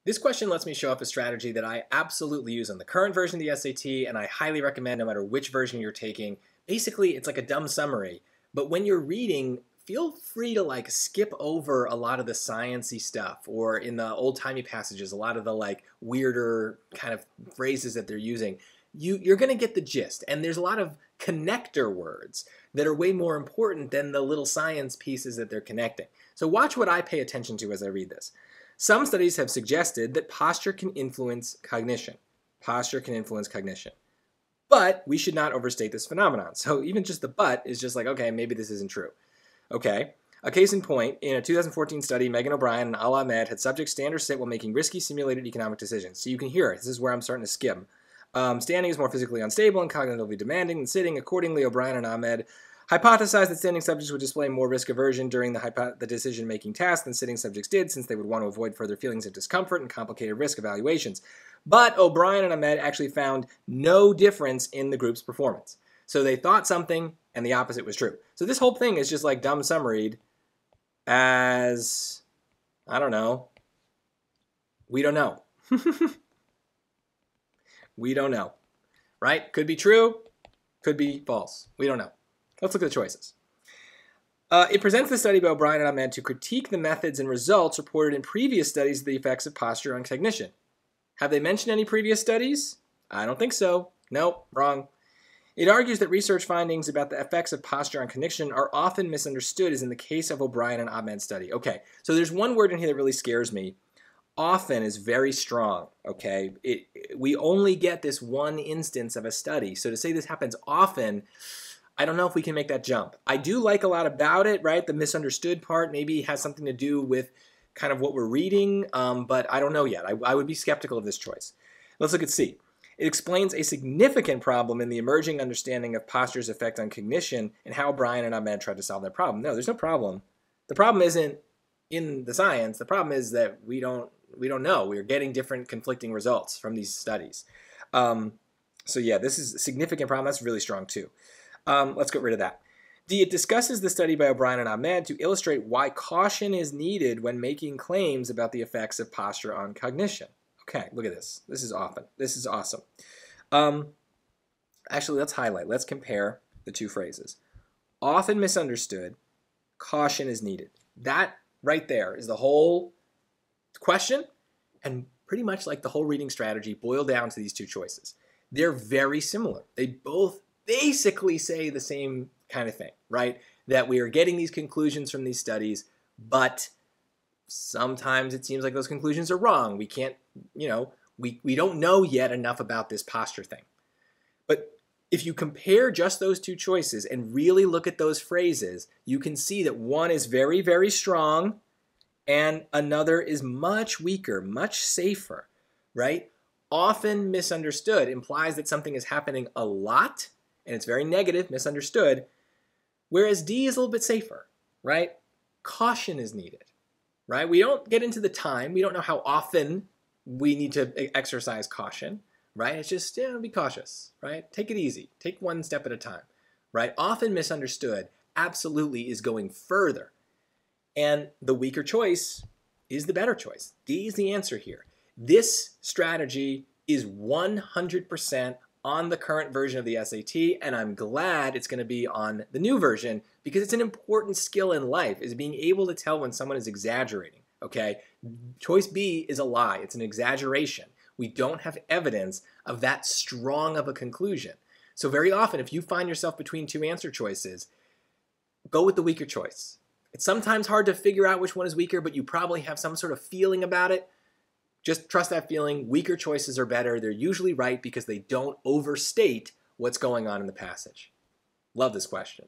This question lets me show off a strategy that I absolutely use on the current version of the SAT, and I highly recommend no matter which version you're taking. Basically, it's like a dumb summary, but when you're reading, feel free to skip over a lot of the sciencey stuff, or in the old-timey passages, a lot of the weirder kind of phrases that they're using. You're going to get the gist, and there's a lot of connector words that are way more important than the little science pieces that they're connecting. So watch what I pay attention to as I read this. Some studies have suggested that posture can influence cognition. Posture can influence cognition. But we should not overstate this phenomenon. So even just the but is just like, okay, maybe this isn't true. Okay, a case in point, in a 2014 study, Megan O'Brien and Al Ahmed had subjects stand or sit while making risky simulated economic decisions. So you can hear it. This is where I'm starting to skim. Standing is more physically unstable and cognitively demanding than sitting. Accordingly, O'Brien and Ahmed hypothesized that standing subjects would display more risk aversion during the decision-making task than sitting subjects did, since they would want to avoid further feelings of discomfort and complicated risk evaluations. But O'Brien and Ahmed actually found no difference in the group's performance. So they thought something, and the opposite was true. So this whole thing is just like dumb summaried as, I don't know, we don't know. We don't know, right? Could be true, could be false. We don't know. Let's look at the choices. It presents the study by O'Brien and Ahmed to critique the methods and results reported in previous studies of the effects of posture on cognition. Have they mentioned any previous studies? I don't think so. Nope, wrong. It argues that research findings about the effects of posture on cognition are often misunderstood, as in the case of O'Brien and Ahmed's study. Okay, so there's one word in here that really scares me. Often is very strong, okay? We only get this one instance of a study, so to say this happens often, I don't know if we can make that jump. I do like a lot about it, right? The misunderstood part maybe has something to do with kind of what we're reading, but I don't know yet. I would be skeptical of this choice. Let's look at C. It explains a significant problem in the emerging understanding of posture's effect on cognition and how O'Brien and Ahmed tried to solve that problem. No, there's no problem. The problem isn't in the science. The problem is that we don't know. We're getting different conflicting results from these studies. So yeah, this is a significant problem. That's really strong too. Let's get rid of that. D, it discusses the study by O'Brien and Ahmed to illustrate why caution is needed when making claims about the effects of posture on cognition. Okay, look at this. This is awesome. This is awesome. Actually, let's highlight. Let's compare the two phrases. Often misunderstood, caution is needed. That right there is the whole question, and pretty much like the whole reading strategy boiled down to these two choices. They're very similar. They both basically say the same kind of thing, right? That we are getting these conclusions from these studies, but sometimes it seems like those conclusions are wrong. We can't, we don't know yet enough about this posture thing. But if you compare just those two choices and really look at those phrases, you can see that one is very, very strong and another is much weaker, much safer, right? Often misunderstood implies that something is happening a lot, and it's very negative, misunderstood, whereas D is a little bit safer, right? Caution is needed, right? We don't get into the time. We don't know how often we need to exercise caution, right? It's just, be cautious, right? Take it easy. Take one step at a time, right? Often misunderstood absolutely is going further. And the weaker choice is the better choice. D is the answer here. This strategy is 100% on the current version of the SAT, and I'm glad it's going to be on the new version because it's an important skill in life, is being able to tell when someone is exaggerating, okay? Choice B is a lie. It's an exaggeration. We don't have evidence of that strong of a conclusion. So very often, if you find yourself between two answer choices, go with the weaker choice. It's sometimes hard to figure out which one is weaker, but you probably have some sort of feeling about it. Just trust that feeling. Weaker choices are better. They're usually right because they don't overstate what's going on in the passage. Love this question.